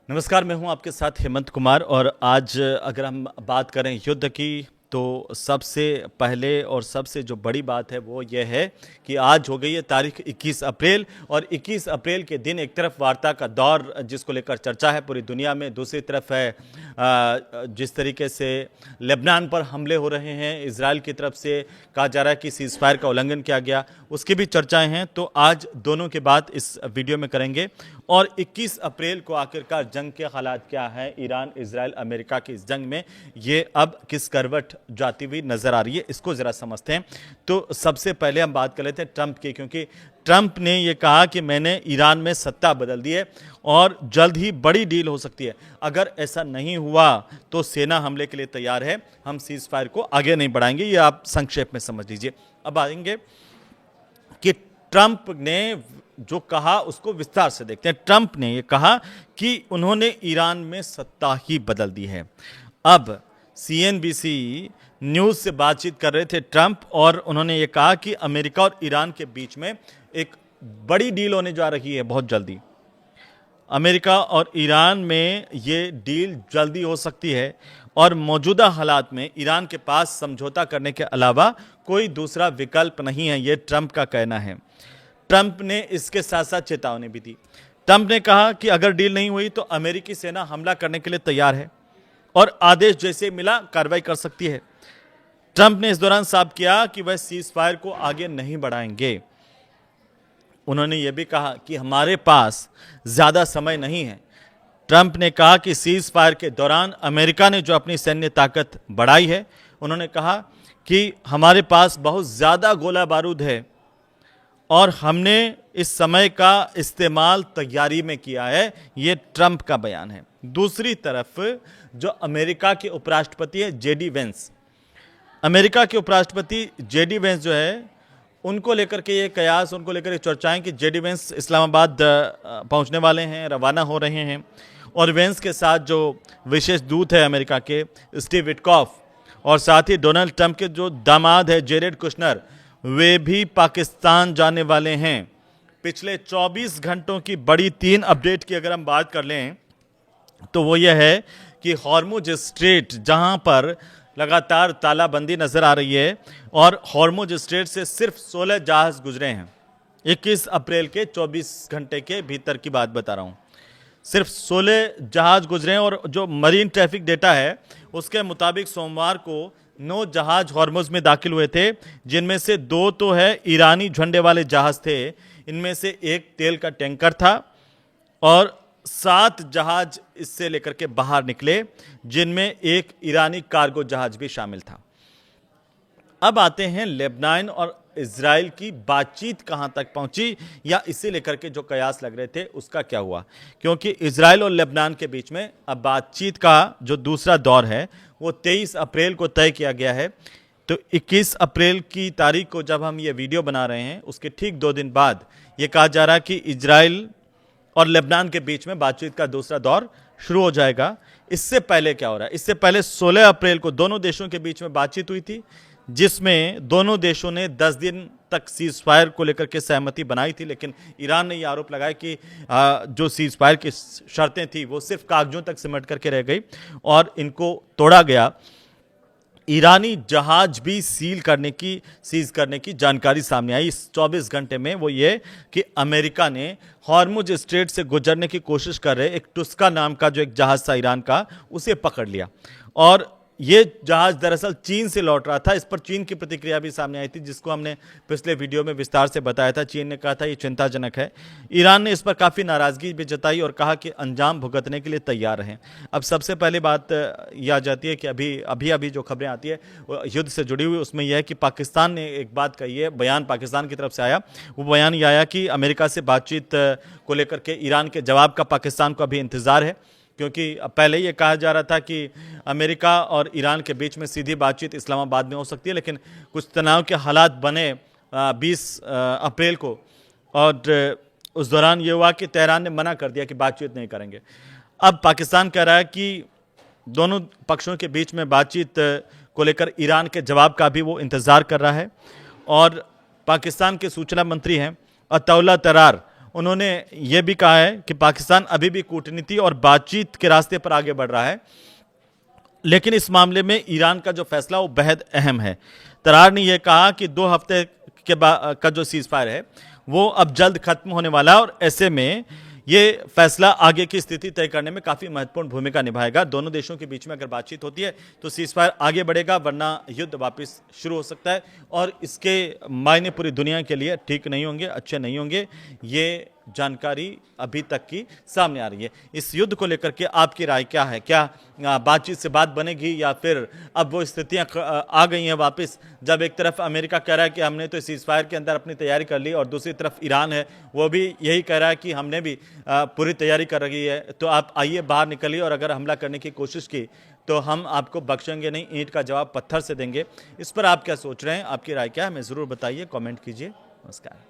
नमस्कार, मैं हूं आपके साथ हेमंत कुमार। और आज अगर हम बात करें युद्ध की तो सबसे पहले और सबसे जो बड़ी बात है वो ये है कि आज हो गई है तारीख 21 अप्रैल। और 21 अप्रैल के दिन एक तरफ वार्ता का दौर जिसको लेकर चर्चा है पूरी दुनिया में, दूसरी तरफ है जिस तरीके से लेबनान पर हमले हो रहे हैं, इजराइल की तरफ से कहा जा रहा है कि सीज फायर का उल्लंघन किया गया, उसकी भी चर्चाएं हैं। तो आज दोनों की बात इस वीडियो में करेंगे। और 21 अप्रैल को आखिरकार जंग के हालात क्या हैं, ईरान इजराइल अमेरिका की इस जंग में ये अब किस करवट जाती हुई नजर आ रही है, इसको जरा समझते हैं। तो सबसे पहले हम बात कर लेते हैं ट्रंप की, क्योंकि ट्रंप ने यह कहा कि मैंने ईरान में सत्ता बदल दी है और जल्द ही बड़ी डील हो सकती है। अगर ऐसा नहीं हुआ तो सेना हमले के लिए तैयार है, हम सीज फायर को आगे नहीं बढ़ाएंगे। ये आप संक्षेप में समझ लीजिए। अब आएंगे कि ट्रंप ने जो कहा उसको विस्तार से देखते हैं। ट्रंप ने यह कहा कि उन्होंने ईरान में सत्ता ही बदल दी है। अब सीएनबीसी न्यूज से बातचीत कर रहे थे ट्रंप, और उन्होंने ये कहा कि अमेरिका और ईरान के बीच में एक बड़ी डील होने जा रही है बहुत जल्दी। अमेरिका और ईरान में ये डील जल्दी हो सकती है और मौजूदा हालात में ईरान के पास समझौता करने के अलावा कोई दूसरा विकल्प नहीं है, ये ट्रंप का कहना है। ट्रंप ने इसके साथ साथ चेतावनी भी दी। ट्रंप ने कहा कि अगर डील नहीं हुई तो अमेरिकी सेना हमला करने के लिए तैयार है और आदेश जैसे मिला कार्रवाई कर सकती है। ट्रंप ने इस दौरान साफ किया कि वह सीज फायर को आगे नहीं बढ़ाएंगे। उन्होंने यह भी कहा कि हमारे पास ज्यादा समय नहीं है। ट्रंप ने कहा कि सीज फायर के दौरान अमेरिका ने जो अपनी सैन्य ताकत बढ़ाई है, उन्होंने कहा कि हमारे पास बहुत ज्यादा गोला बारूद है और हमने इस समय का इस्तेमाल तैयारी में किया है। ये ट्रंप का बयान है। दूसरी तरफ जो अमेरिका के उपराष्ट्रपति है जेडी वेंस, अमेरिका के उपराष्ट्रपति जेडी वेंस जो है, उनको लेकर के ये कयास, उनको लेकर ये चर्चाएं कि जेडी वेंस इस्लामाबाद पहुंचने वाले हैं, रवाना हो रहे हैं। और वेंस के साथ जो विशेष दूत है अमेरिका के स्टीव विटकॉफ, और साथ ही डोनाल्ड ट्रंप के जो दामाद है जेरेड कुशनर, वे भी पाकिस्तान जाने वाले हैं। पिछले 24 घंटों की बड़ी 3 अपडेट की अगर हम बात कर लें तो वो ये है कि हॉर्मुज स्ट्रेट, जहां पर लगातार तालाबंदी नजर आ रही है, और हॉर्मुज स्ट्रेट से सिर्फ 16 जहाज गुजरे हैं 21 अप्रैल के 24 घंटे के भीतर की बात बता रहा हूं। सिर्फ 16 जहाज गुजरे हैं। और जो मरीन ट्रैफिक डेटा है उसके मुताबिक सोमवार को 9 जहाज हॉर्मुज में दाखिल हुए थे, जिनमें से 2 तो है ईरानी झंडे वाले जहाज थे। इनमें से एक तेल का टैंकर था और 7 जहाज इससे लेकर के बाहर निकले, जिनमें एक ईरानी कार्गो जहाज भी शामिल था। अब आते हैं लेबनान और इजराइल की बातचीत कहां तक पहुंची, या इसे लेकर के जो कयास लग रहे थे उसका क्या हुआ। क्योंकि इजराइल और लेबनान के बीच में अब बातचीत का जो दूसरा दौर है वो 23 अप्रैल को तय किया गया है। तो 21 अप्रैल की तारीख को जब हम ये वीडियो बना रहे हैं उसके ठीक 2 दिन बाद ये कहा जा रहा है कि इजराइल और लेबनान के बीच में बातचीत का दूसरा दौर शुरू हो जाएगा। इससे पहले क्या हो रहा है, इससे पहले 16 अप्रैल को दोनों देशों के बीच में बातचीत हुई थी, जिसमें दोनों देशों ने 10 दिन तक सीज फायर को लेकर के सहमति बनाई थी। लेकिन ईरान ने यह आरोप लगाया कि जो सीज फायर की शर्तें थी वो सिर्फ कागजों तक सिमट करके रह गई और इनको तोड़ा गया। ईरानी जहाज भी सीज करने की जानकारी सामने आई इस 24 घंटे में। वो ये कि अमेरिका ने हॉर्मुज स्ट्रेट से गुजरने की कोशिश कर रहे एक टुस्का नाम का जो एक जहाज था ईरान का, उसे पकड़ लिया। और ये जहाज दरअसल चीन से लौट रहा था। इस पर चीन की प्रतिक्रिया भी सामने आई थी, जिसको हमने पिछले वीडियो में विस्तार से बताया था। चीन ने कहा था ये चिंताजनक है। ईरान ने इस पर काफ़ी नाराजगी भी जताई और कहा कि अंजाम भुगतने के लिए तैयार रहें। अब सबसे पहले बात यह आ जाती है कि अभी जो खबरें आती है युद्ध से जुड़ी हुई, उसमें यह है कि पाकिस्तान ने एक बात कही है, बयान पाकिस्तान की तरफ से आया। वो बयान ये आया कि अमेरिका से बातचीत को लेकर के ईरान के जवाब का पाकिस्तान को अभी इंतजार है, क्योंकि पहले ये कहा जा रहा था कि अमेरिका और ईरान के बीच में सीधी बातचीत इस्लामाबाद में हो सकती है। लेकिन कुछ तनाव के हालात बने 20 अप्रैल को, और उस दौरान ये हुआ कि तेहरान ने मना कर दिया कि बातचीत नहीं करेंगे। अब पाकिस्तान कह रहा है कि दोनों पक्षों के बीच में बातचीत को लेकर ईरान के जवाब का भी वो इंतज़ार कर रहा है। और पाकिस्तान के सूचना मंत्री हैं अताउल्ला तरार, उन्होंने ये भी कहा है कि पाकिस्तान अभी भी कूटनीति और बातचीत के रास्ते पर आगे बढ़ रहा है, लेकिन इस मामले में ईरान का जो फैसला वो बेहद अहम है। तरार ने यह कहा कि 2 हफ्ते के बाद का जो सीज फायर है वो अब जल्द खत्म होने वाला है और ऐसे में ये फैसला आगे की स्थिति तय करने में काफी महत्वपूर्ण भूमिका निभाएगा। दोनों देशों के बीच में अगर बातचीत होती है तो सीज फायर आगे बढ़ेगा, वरना युद्ध वापस शुरू हो सकता है और इसके मायने पूरी दुनिया के लिए ठीक नहीं होंगे, अच्छे नहीं होंगे। ये जानकारी अभी तक की सामने आ रही है। इस युद्ध को लेकर के आपकी राय क्या है? क्या बातचीत से बात बनेगी या फिर अब वो स्थितियां आ गई हैं वापस, जब एक तरफ अमेरिका कह रहा है कि हमने तो सीज फायर के अंदर अपनी तैयारी कर ली और दूसरी तरफ ईरान है वो भी यही कह रहा है कि हमने भी पूरी तैयारी कर रही है, तो आप आइए बाहर निकलिए और अगर हमला करने की कोशिश की तो हम आपको बख्शेंगे नहीं, ईंट का जवाब पत्थर से देंगे। इस पर आप क्या सोच रहे हैं? आपकी राय क्या है? हमें ज़रूर बताइए, कॉमेंट कीजिए। नमस्कार।